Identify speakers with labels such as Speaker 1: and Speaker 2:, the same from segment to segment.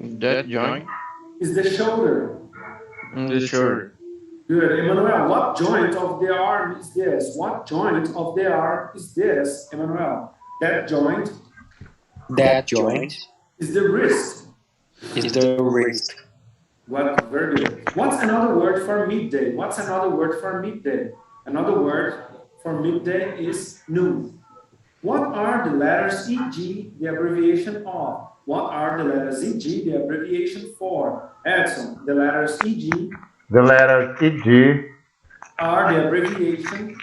Speaker 1: That joint.
Speaker 2: Is the shoulder.
Speaker 1: The shoulder.
Speaker 2: Good. Emmanuel, what joint of the arm is this? What joint of the arm is this, Emmanuel? That joint?
Speaker 3: That joint
Speaker 2: is the wrist.
Speaker 3: Is the wrist.
Speaker 2: Well, very good. What's another word for midday? What's another word for midday? Another word for midday is noon. What are the letters E.G., the abbreviation of? What are the letters E.G., the abbreviation for? Edson, the letters E.G.
Speaker 4: The letters E.G.
Speaker 2: are the abbreviation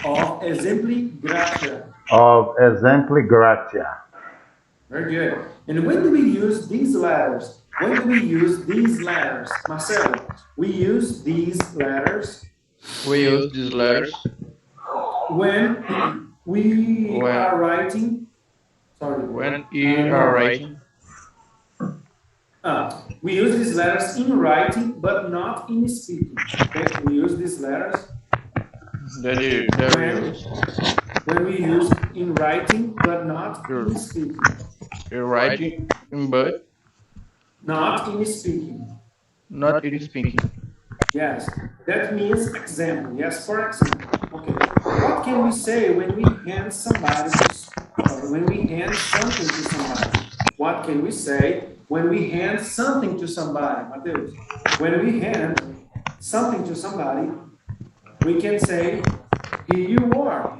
Speaker 2: of exempli gratia. Very good. And when do we use these letters? When do we use these letters? Marcelo, we use these letters.
Speaker 1: We use these letters
Speaker 2: when we are writing. Sorry.
Speaker 1: When you are writing.
Speaker 2: We use these letters in writing, but not in speaking. Okay? We use these letters when we use in writing, but not in speaking.
Speaker 1: You're writing, but
Speaker 2: not in speaking.
Speaker 1: Not in speaking.
Speaker 2: Yes, that means example. Yes, for example. Okay. What can we say when we hand somebody when we hand something to somebody? What can we say when we hand something to somebody? Mateus? When we hand something to somebody, we can say, here you are.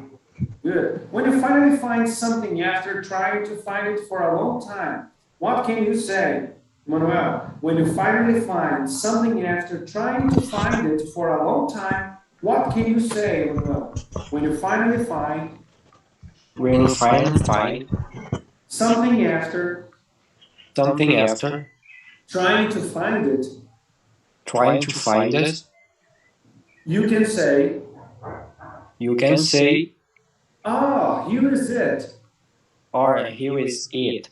Speaker 2: Good. When you finally find something after trying to find it for a long time, what can you say? Manuel, when you finally find something after trying to find it for a long time, what can you say, Manuel? When you finally find something after trying to find it, you can say, oh, here is it.
Speaker 3: Or here is it.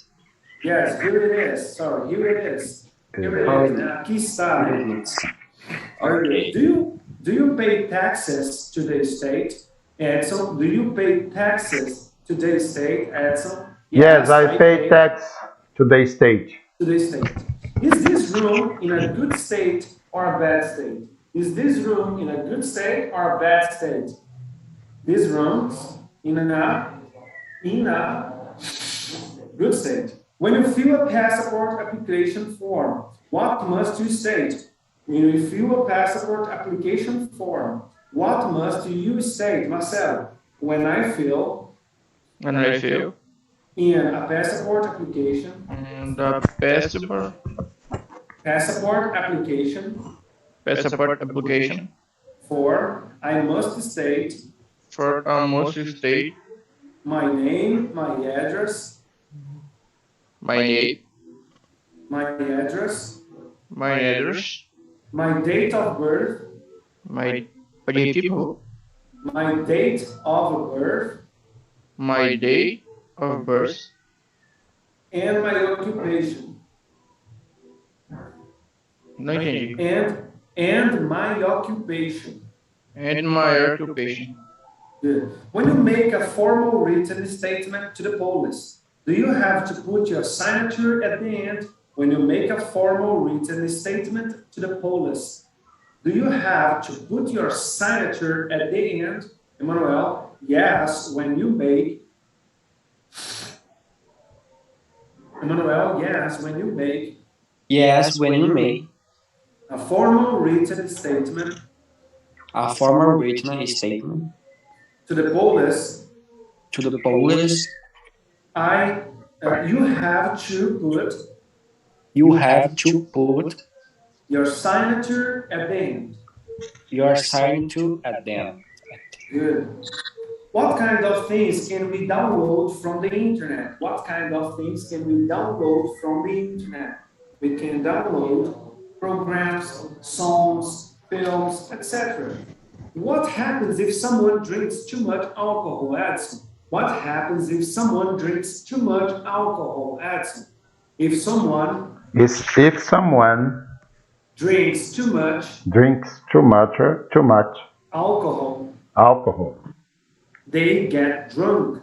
Speaker 2: Yes, here it is. Sorry, here it is. Here it is. Aqui está.
Speaker 3: Okay.
Speaker 2: Do you pay taxes to the state, Edson? Do you pay taxes to the state, Edson?
Speaker 4: Yes, I pay tax to the state.
Speaker 2: To the state. Is this room in a good state or a bad state? Is this room in a good state or a bad state? This room in a good state. When you fill a passport application form, what must you state? When you fill a passport application form, what must you state? Marcelo, when I fill
Speaker 1: in a
Speaker 2: passport application,
Speaker 1: and the
Speaker 2: passport application form, I must state my name, my address,
Speaker 1: my name,
Speaker 2: my address,
Speaker 1: my address,
Speaker 2: my date of birth,
Speaker 1: my date of
Speaker 2: birth,
Speaker 1: my date of birth,
Speaker 2: and my occupation.
Speaker 1: No entendi.
Speaker 2: And my occupation.
Speaker 1: And my occupation.
Speaker 2: Good. When you make a formal written statement to the police, do you have to put your signature at the end? When you make a formal written statement to the police, do you have to put your signature at the end? Emmanuel, yes, when you make. Emmanuel, yes, when you make.
Speaker 3: Yes, when you make.
Speaker 2: A formal written statement.
Speaker 3: A formal written statement.
Speaker 2: To the police. You have to put your signature at the end. Good. What kind of things can we download from the internet? What kind of things can we download from the internet? We can download programs, songs, films, etc. What happens if someone drinks too much alcohol, Edson? What happens if someone drinks too much alcohol, Edson? If someone drinks too much alcohol, they get drunk.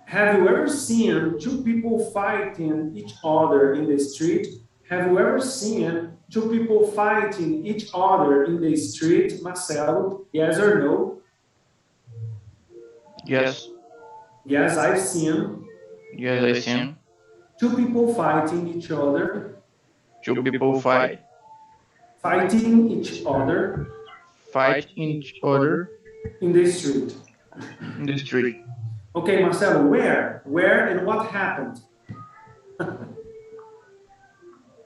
Speaker 2: Have you ever seen two people fighting each other in the street? Have you ever seen two people fighting each other in the street, Marcelo? Yes or no?
Speaker 1: Yes.
Speaker 2: Yes, I've seen.
Speaker 1: Yes, I seen.
Speaker 2: Two people fighting each other.
Speaker 1: Two people fighting
Speaker 2: Each other
Speaker 1: each other
Speaker 2: in the street.
Speaker 1: in the street.
Speaker 2: Okay, Marcelo, where? Where and what happened?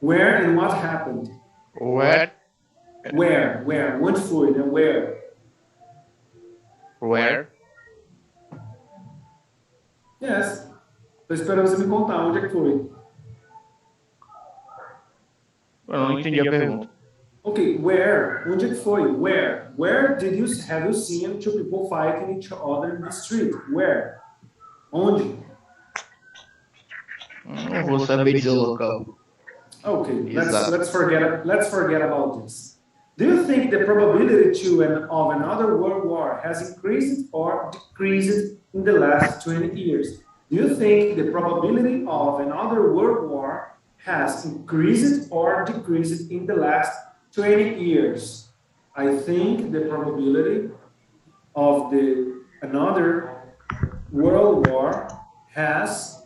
Speaker 2: Where and what happened?
Speaker 1: What?
Speaker 2: Where? Onde foi, né? Where?
Speaker 1: Where?
Speaker 2: Yes. Tô esperando você me contar onde é que foi.
Speaker 1: Eu não entendi a pergunta.
Speaker 2: Okay, where? Onde é que foi? Where? Where have you seen two people fighting each other in the street? Where? Onde?
Speaker 1: Não vou saber dizer o local.
Speaker 2: Okay, let's forget about this. Do you think the probability of another world war has increased or decreased in the last 20 years? Do you think the probability of another world war has increased or decreased in the last 20 years? I think the probability of another world war has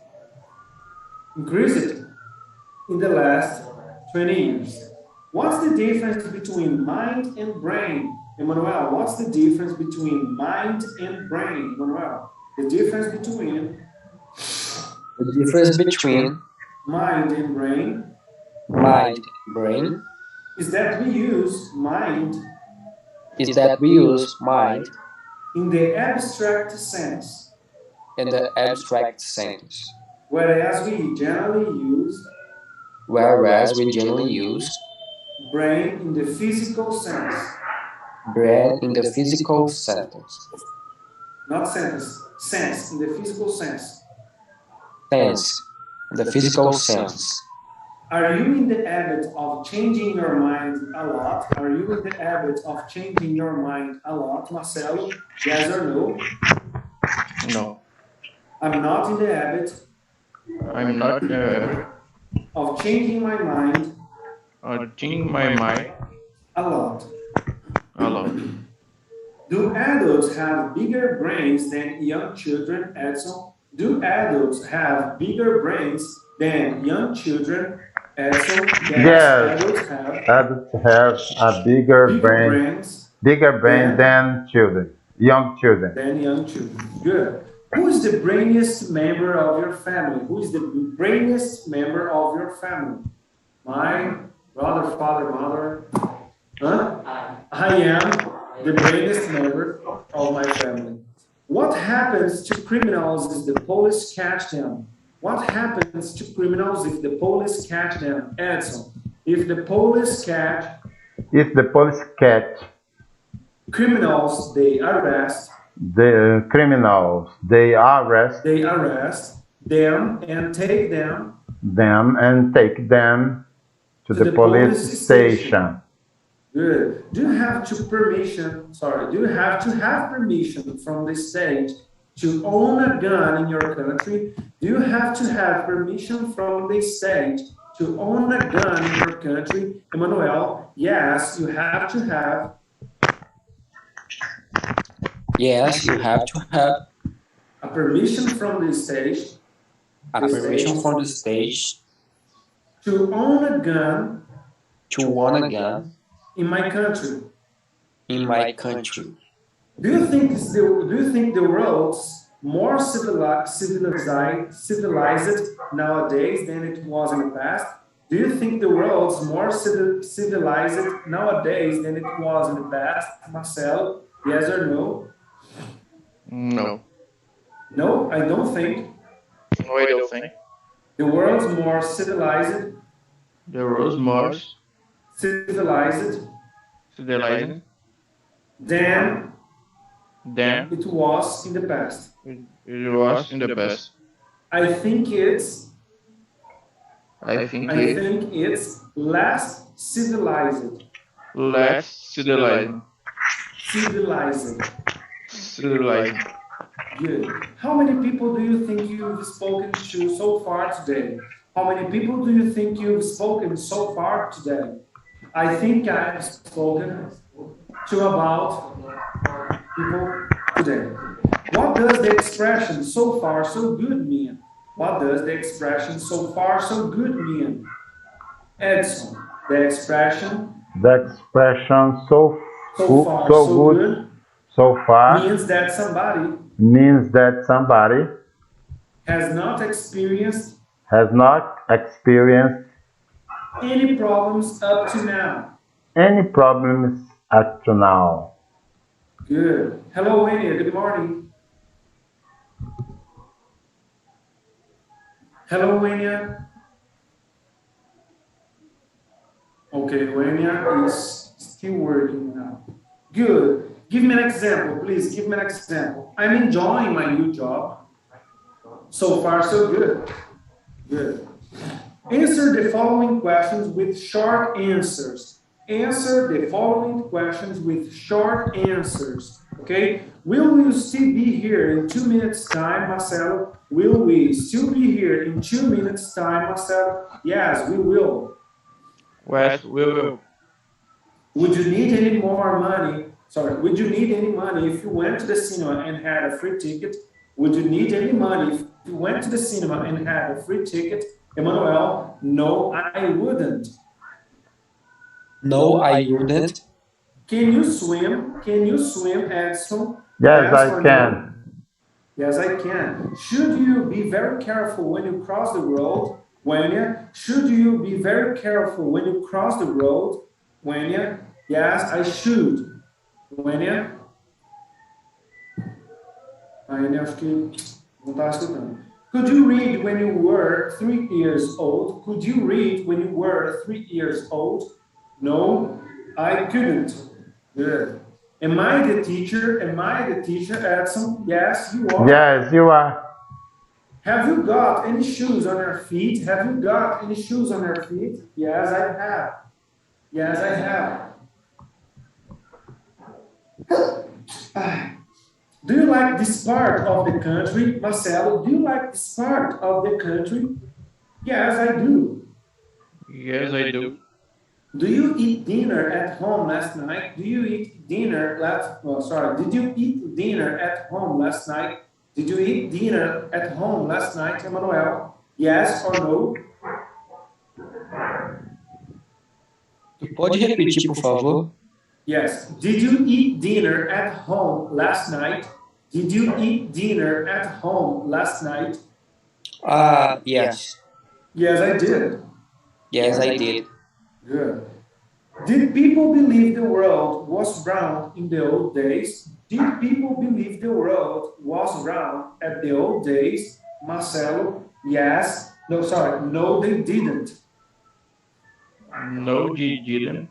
Speaker 2: increased in the last 20 years. What's the difference between mind and brain? Emmanuel, what's the difference between mind and brain? Emmanuel, the difference between mind and brain is that we use mind in the abstract sense. Whereas we generally use brain in the physical sense. Not sentence, sense, in the physical sense. Are you in the habit of changing your mind a lot? Marcelo? Yes or no?
Speaker 1: No.
Speaker 2: I'm not in the habit of changing my mind a lot. Do adults have bigger brains than young children, Edson? Do adults have bigger brains than young children, Edson?
Speaker 4: Yes, adults have a bigger brain than young children.
Speaker 2: Good. Who is the brainiest member of your family? My brother, father, mother. Huh? I am the brainiest member of my family. What happens to criminals if the police catch them? What happens to criminals if the police catch them? Edson, if the police catch criminals, they arrest them and take them
Speaker 4: to the police station.
Speaker 2: Good. Do you have to have permission from the state to own a gun in your country? Do you have to have permission from the state to own a gun in your country? Emmanuel, yes, you have to have.
Speaker 3: Yes, you have to have
Speaker 2: a permission from the state. To own a gun. In my country. Do you think the world's more civilized nowadays than it was in the past? Do you think the world's more civilized nowadays than it was in the past, Marcelo? Yes or no?
Speaker 1: No.
Speaker 2: No, I don't think.
Speaker 1: No, I don't think.
Speaker 2: The world's more civilized.
Speaker 1: The world's more
Speaker 2: civilized than it was in the past. I think it's less civilized. Good. How many people do you think you've spoken to so far today? How many people do you think you've spoken so far today? I think I've spoken to about people today. What does the expression so far so good mean? What does the expression so far so good mean? Edson, the expression
Speaker 4: so
Speaker 2: far
Speaker 4: so
Speaker 2: so
Speaker 4: good
Speaker 2: good
Speaker 4: so far
Speaker 2: means that somebody has not experienced any problems up to now.
Speaker 4: any problems up to now.
Speaker 2: Good. Hello, Wayne. Good morning. Hello, Wayne. Okay, Wayne is still working now. Good. Give me an example, please. Give me an example. I'm enjoying my new job. So far, so good. Good. Answer the following questions with short answers. Answer the following questions with short answers. Okay? Will you still be here in 2 minutes' time, Marcelo? Will we still be here in 2 minutes' time, Marcelo? Yes, we will.
Speaker 1: Yes, we will.
Speaker 2: Would you need any more money? Sorry, would you need any money if you went to the cinema and had a free ticket? Would you need any money if you went to the cinema and had a free ticket? Emmanuel, no, I wouldn't.
Speaker 3: No, I wouldn't.
Speaker 2: Can you swim? Can you swim, Edson?
Speaker 4: Yes, I
Speaker 2: or
Speaker 4: can.
Speaker 2: no? Yes, I can. Should you be very careful when you cross the road? Wenya, should you be very careful when you cross the road? Wenya, yes, I should. Wenya? Wenya, acho que não está escutando. Could you read when you were 3 years old? Could you read when you were 3 years old? No, I couldn't. Good. Am I the teacher? Am I the teacher, Edson? Yes, you are.
Speaker 4: Yes, you are.
Speaker 2: Have you got any shoes on your feet? Have you got any shoes on your feet? Yes, I have. Yes, I have. Do you like this part of the country? Marcelo, do you like this part of the country? Yes, I do.
Speaker 1: Yes, I do.
Speaker 2: Do you eat dinner at home last night? Do you eat dinner did you eat dinner at home last night? Did you eat dinner at home last night, Emmanuel? Yes or no?
Speaker 3: Pode repetir, por favor?
Speaker 2: Yes. Did you eat dinner at home last night? Did you eat dinner at home last night?
Speaker 3: Yes.
Speaker 2: Yes, I did.
Speaker 3: Yes, I did.
Speaker 2: Good. Did people believe the world was round in the old days? Did people believe the world was round at the old days? Marcelo, yes. No, sorry. No, they didn't.
Speaker 1: No, they didn't.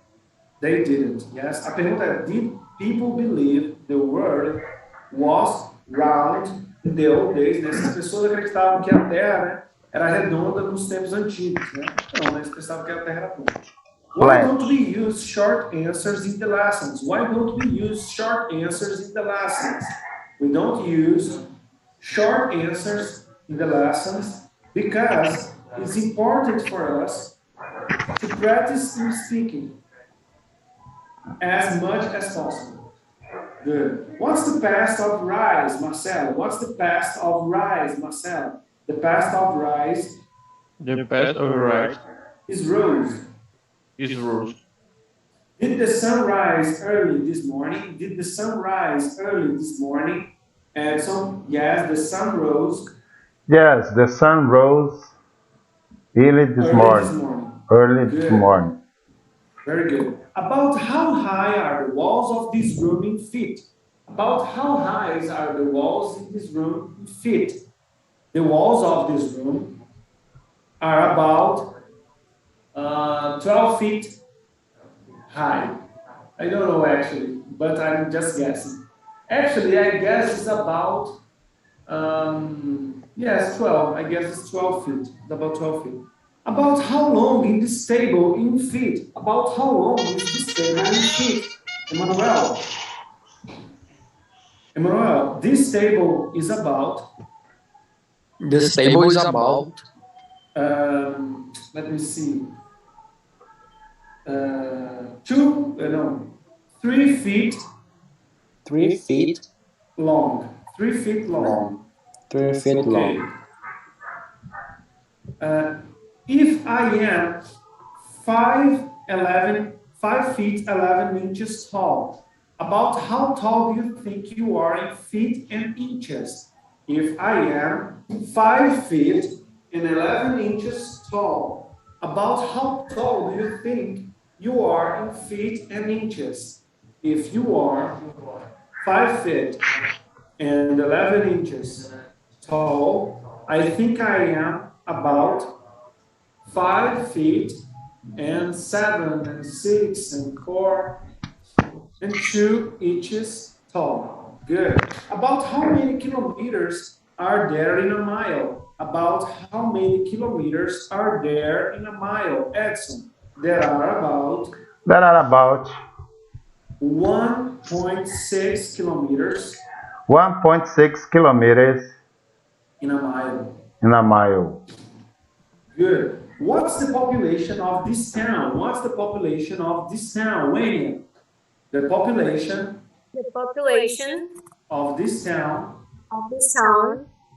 Speaker 2: They didn't, yes. A pergunta é, did people believe the world was round in the old days? Essas pessoas acreditavam que a Terra, né, era redonda nos tempos antigos, né? Não, eles pensavam que a Terra era plana. Why don't we use short answers in the lessons? Why don't we use short answers in the lessons? We don't use short answers in the lessons because it's important for us to practice in speaking as much as possible. Good. What's the past of rise, Marcelo? What's the past of rise, Marcelo? The past of rise.
Speaker 1: The past of rise
Speaker 2: is rose.
Speaker 1: Is rose.
Speaker 2: Did the sun rise early this morning? Did the sun rise early this morning? Edson, yes, the sun rose.
Speaker 4: Yes, the sun rose early this morning. Early this morning.
Speaker 2: Very good. About how high are the walls of this room in feet? About how high are the walls in this room in feet? The walls of this room are about 12 feet high. I don't know actually, but I'm just guessing. Actually, I guess it's about, yes, 12. I guess it's 12 feet. It's about 12 feet. About how long is this table in feet? About how long is this table in feet? Emmanuel? Emmanuel, this table is about,
Speaker 3: This table is about
Speaker 2: let me see, 3 feet
Speaker 3: 3 feet
Speaker 2: long. 3 feet long.
Speaker 3: 3 feet
Speaker 2: Okay.
Speaker 3: long.
Speaker 2: If I am 5 feet 11 inches tall, about how tall do you think you are in feet and inches? If I am 5 feet and 11 inches tall, about how tall do you think you are in feet and inches? If you are 5 feet and 11 inches tall, I think I am about 5 feet and 7 and 6 and 4 and 2 inches tall. Good. About how many kilometers are there in a mile? About how many kilometers are there in a mile, Edson? There are about 1.6 kilometers
Speaker 4: 1.6 kilometers
Speaker 2: in a mile.
Speaker 4: in a mile.
Speaker 2: Good. What's the population of this town? What's the population of this town, Wayne? The population of this town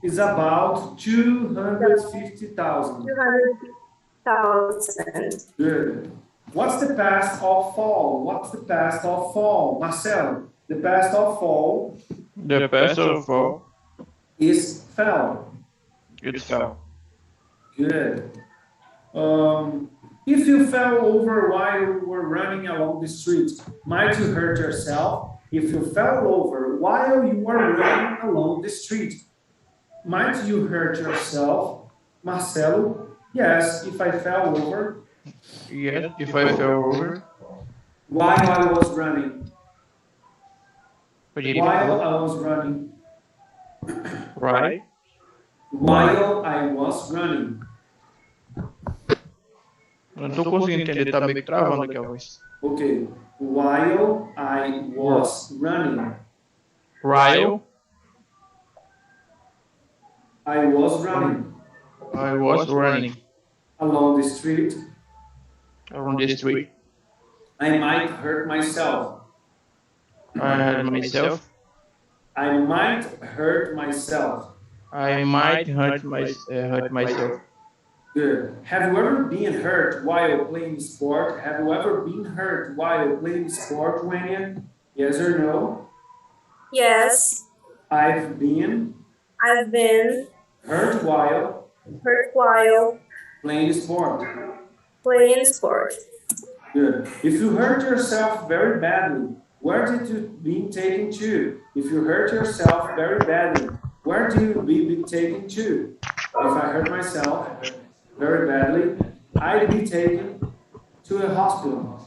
Speaker 2: is about 250,000.
Speaker 5: 200,000.
Speaker 2: Good. What's the past of fall? What's the past of fall? Marcelo, the past of fall
Speaker 1: The past of fall,
Speaker 2: is fell.
Speaker 1: it fell.
Speaker 2: Good. If you fell over while you were running along the street, might you hurt yourself? If you fell over while you were running along the street, might you hurt yourself? Marcelo, yes, if I fell over
Speaker 1: Yes, if I fell over,
Speaker 2: while I was running.
Speaker 1: poderia
Speaker 2: While I was running.
Speaker 1: right?
Speaker 2: While I was running.
Speaker 1: Eu não tô conseguindo entender, tá meio que travando aqui a voz.
Speaker 2: Okay. While I was running.
Speaker 1: While
Speaker 2: I was running
Speaker 1: I was running
Speaker 2: along the street.
Speaker 1: around the street,
Speaker 2: I might hurt myself.
Speaker 1: I hurt myself.
Speaker 2: I might hurt myself.
Speaker 1: I might hurt myself.
Speaker 2: Good. Have you ever been hurt while playing sport? Have you ever been hurt while playing sport, Wenya? Yes or no?
Speaker 5: Yes,
Speaker 2: I've been
Speaker 5: I've been
Speaker 2: hurt while
Speaker 5: hurt while
Speaker 2: playing sport.
Speaker 5: playing sport.
Speaker 2: Good. If you hurt yourself very badly, where did you be taken to? If you hurt yourself very badly, where do you be taken to? If I hurt myself very badly, I'd be taken to a hospital.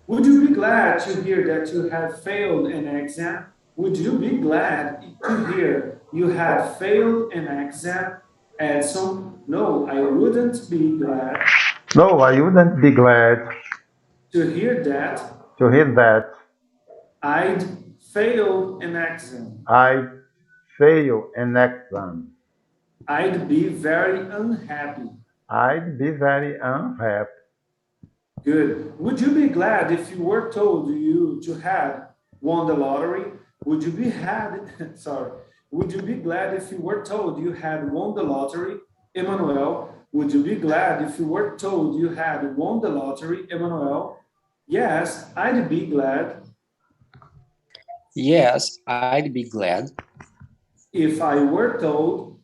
Speaker 2: Would you be glad to hear that you have failed an exam? Would you be glad to hear you have failed an exam, Edson? No, I wouldn't be glad
Speaker 4: No, I wouldn't be glad
Speaker 2: to hear that
Speaker 4: to hear that
Speaker 2: I'd failed an exam.
Speaker 4: I fail an exam.
Speaker 2: I'd be very unhappy.
Speaker 4: I'd be very unhappy.
Speaker 2: Good. Would you be glad if you were told you to had won the lottery? Would you be Would you be glad if you were told you had won the lottery? Emmanuel, would you be glad if you were told you had won the lottery? Emmanuel, yes, I'd be glad.
Speaker 3: Yes, I'd be glad
Speaker 2: If I were told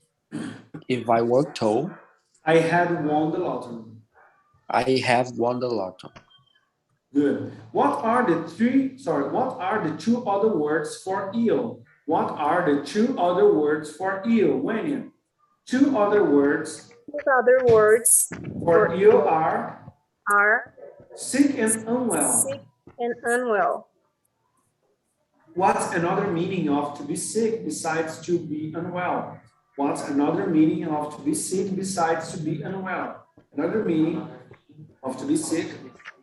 Speaker 3: if I were told
Speaker 2: I had won the lottery.
Speaker 3: I have won the lotto.
Speaker 2: Good. What are the two other words for eel? What are the two other words for eel? Wenya? Two other words
Speaker 5: Other words
Speaker 2: for eel are sick and unwell.
Speaker 5: sick and unwell.
Speaker 2: What's another meaning of to be sick besides to be unwell? What's another meaning of to be sick besides to be unwell? Another meaning of to be sick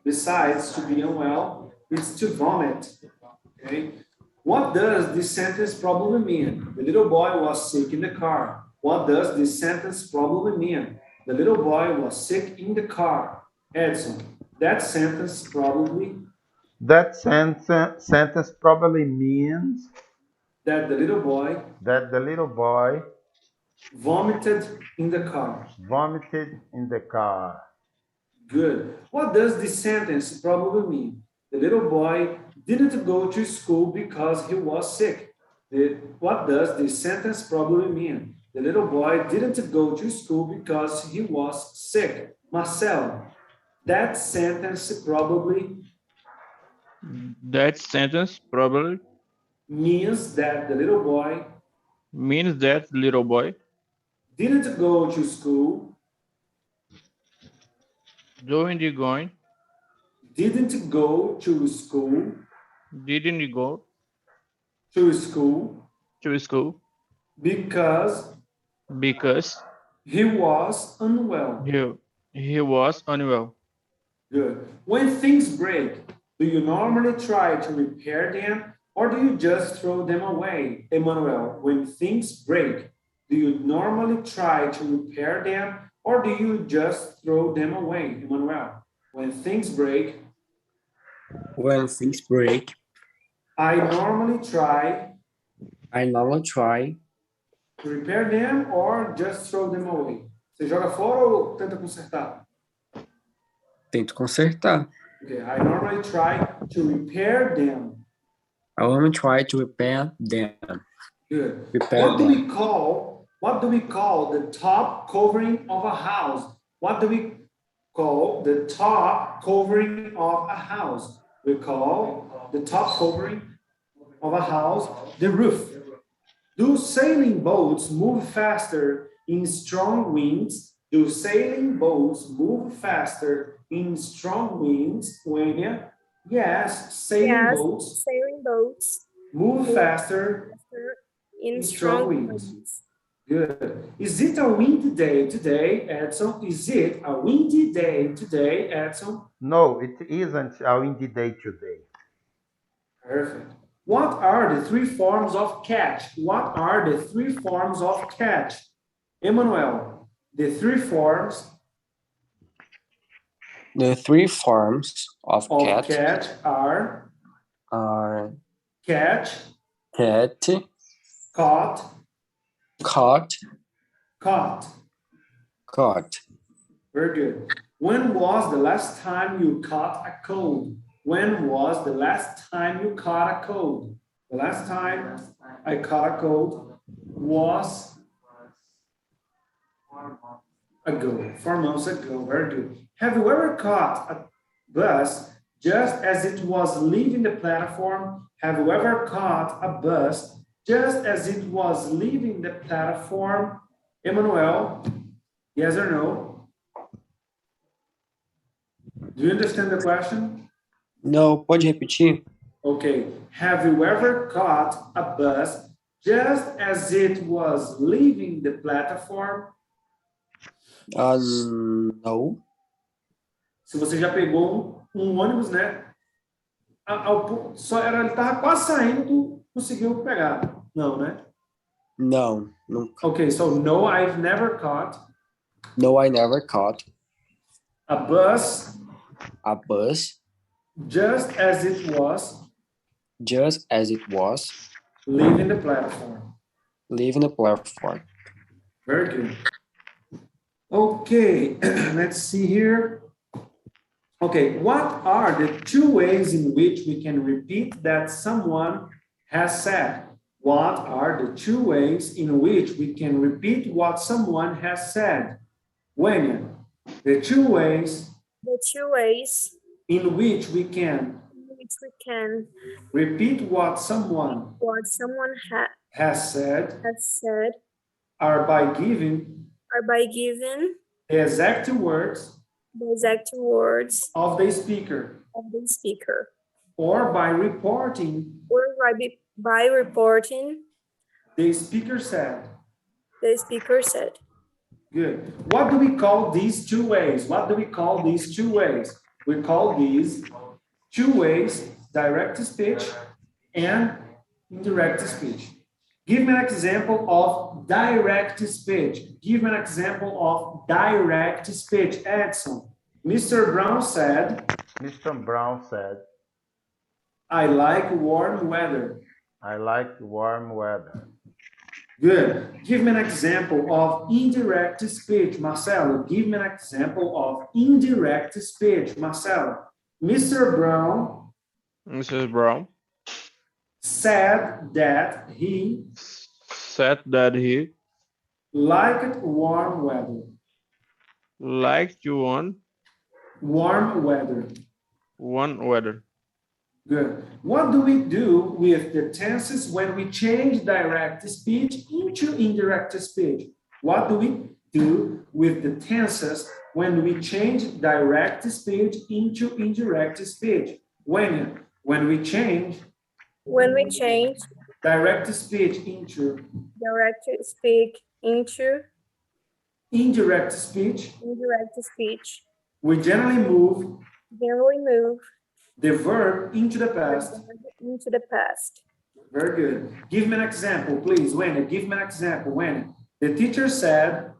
Speaker 2: besides to be unwell is to vomit. Okay. What does this sentence probably mean? The little boy was sick in the car. What does this sentence probably mean? The little boy was sick in the car. Edson, that sentence probably
Speaker 4: That sentence probably means
Speaker 2: that the little boy
Speaker 4: that the little boy
Speaker 2: vomited in the car.
Speaker 4: vomited in the car.
Speaker 2: Good. What does this sentence probably mean? The little boy didn't go to school because he was sick. What does this sentence probably mean? The little boy didn't go to school because he was sick. Marcelo, that sentence probably
Speaker 1: That sentence probably
Speaker 2: means that the little boy
Speaker 1: means that little boy
Speaker 2: didn't go to school,
Speaker 1: didn't
Speaker 2: didn't go to school,
Speaker 1: go
Speaker 2: to school
Speaker 1: to school
Speaker 2: because
Speaker 1: because
Speaker 2: he was unwell.
Speaker 1: he was unwell.
Speaker 2: Good. When things break, do you normally try to repair them or do you just throw them away? Emmanuel, when things break, do you normally try to repair them or do you just throw them away? Emmanuel, when things break,
Speaker 3: When things break,
Speaker 2: I normally try to repair them or just throw them away. Você joga fora ou tenta consertar?
Speaker 3: tento consertar.
Speaker 2: Okay, I normally try to repair them.
Speaker 3: I want to try to repair them.
Speaker 2: Good.
Speaker 3: Repair
Speaker 2: What do
Speaker 3: them.
Speaker 2: we call the top covering of a house? What do we call the top covering of a house? We call the top covering of a house the roof. Do sailing boats move faster in strong winds? Do sailing boats move faster in strong winds? Yes, sailing boats move faster
Speaker 5: in strong winds.
Speaker 2: Good. Is it a windy day today, Edson? Is it a windy day today, Edson?
Speaker 4: No, it isn't a windy day today.
Speaker 2: Perfect. What are the three forms of catch? What are the three forms of catch? Emmanuel, the three forms
Speaker 3: The three forms of
Speaker 2: of
Speaker 3: catch
Speaker 2: are
Speaker 3: catch,
Speaker 2: caught,
Speaker 3: caught,
Speaker 2: caught. Very good. When was the last time you caught a cold? When was the last time you caught a cold? The last time I caught a cold was 4 months ago. Very good. Have you ever caught a bus just as it was leaving the platform? Have you ever caught a bus just as it was leaving the platform? Emmanuel, yes or no? Do you understand the question?
Speaker 3: No, pode repetir?
Speaker 2: Okay. Have you ever caught a bus just as it was leaving the platform?
Speaker 3: No.
Speaker 2: Se você já pegou um ônibus, né? Ele estava quase saindo, tu conseguiu pegar. Não, né?
Speaker 3: No, nunca.
Speaker 2: Okay, so no, I've never caught
Speaker 3: No, I never caught
Speaker 2: a bus
Speaker 3: a bus
Speaker 2: just as it was leaving the platform.
Speaker 3: leaving the platform.
Speaker 2: Very good. Okay, let's see here. Okay, what are the two ways in which we can repeat that someone has said? What are the two ways in which we can repeat what someone has said? Wenya, the two ways in which we can repeat what someone has said are by giving the exact words of the speaker or by reporting the speaker said. Good. What do we call these two ways? We call these two ways direct speech and Indirect speech. Give me an example of direct speech. Give me an example of direct speech. Edson, Mr. Brown said,
Speaker 4: Mr. Brown said,
Speaker 2: I like warm weather.
Speaker 4: I like warm weather.
Speaker 2: Good. Give me an example of indirect speech. Marcelo, give me an example of indirect speech. Marcelo, Mr. Brown
Speaker 1: Mrs. Brown
Speaker 2: said that he
Speaker 1: said that he
Speaker 2: liked warm weather.
Speaker 1: liked you on
Speaker 2: Warm weather.
Speaker 1: one weather.
Speaker 2: Good. What do we do with the tenses when we change direct speech into indirect speech? What do we do with the tenses when we change direct speech into indirect speech? When we change
Speaker 5: When we change
Speaker 2: direct speech into
Speaker 5: direct speak into
Speaker 2: indirect speech,
Speaker 5: indirect speech,
Speaker 2: we generally move
Speaker 5: then we move
Speaker 2: the verb into the past.
Speaker 5: into the past.
Speaker 2: Very good. Give me an example, please. When? Give me an example. When? The teacher said,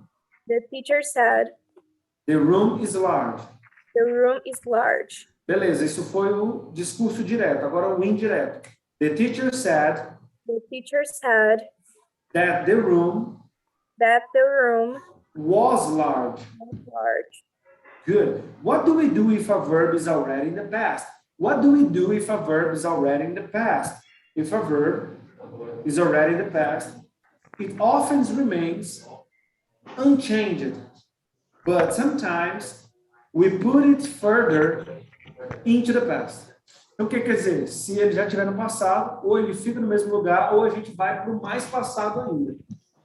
Speaker 5: The teacher said,
Speaker 2: the room is large.
Speaker 5: the room is large.
Speaker 2: Beleza, isso foi o discurso direto. Agora o indireto. The teacher said
Speaker 5: The teacher said
Speaker 2: that the room
Speaker 5: that the room
Speaker 2: was large.
Speaker 5: was large.
Speaker 2: Good. What do we do if a verb is already in the past? What do we do if a verb is already in the past? If a verb is already in the past, it often remains unchanged. But sometimes we put it further into the past. Então, o que quer dizer? Se ele já estiver no passado, ou ele fica no mesmo lugar, ou a gente vai para o mais passado ainda.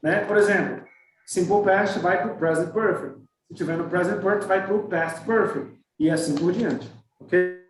Speaker 2: Né? Por exemplo, simple past vai para o present perfect. Se estiver no present perfect, vai para o past perfect. E assim por diante. Ok?